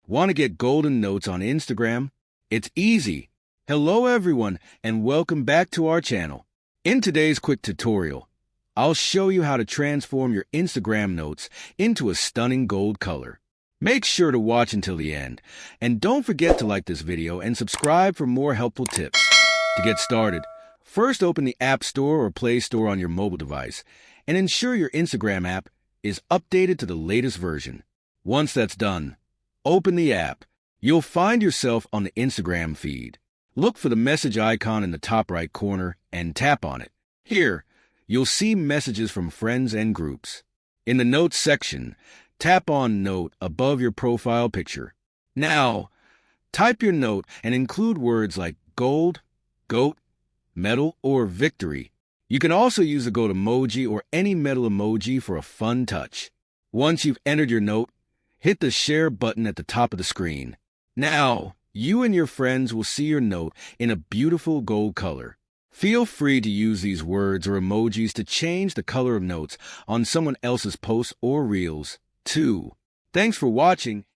Want to get golden notes on Instagram? It's easy. Hello everyone, and welcome back to our channel. In today's quick tutorial, I'll show you how to transform your Instagram notes into a stunning gold color. Make sure to watch until the end, and don't forget to like this video and subscribe for more helpful tips. To get started, first open the App Store or Play Store on your mobile device and ensure your Instagram app is updated to the latest version. Once that's done, open the app. You'll find yourself on the Instagram feed. Look for the message icon in the top right corner and tap on it. Here, you'll see messages from friends and groups. In the Notes section, tap on Note above your profile picture. Now, type your note and include words like gold, goat, medal, or victory. You can also use a goat emoji or any medal emoji for a fun touch. Once you've entered your note, hit the share button at the top of the screen. Now, you and your friends will see your note in a beautiful gold color. Feel free to use these words or emojis to change the color of notes on someone else's posts or reels, too. Thanks for watching.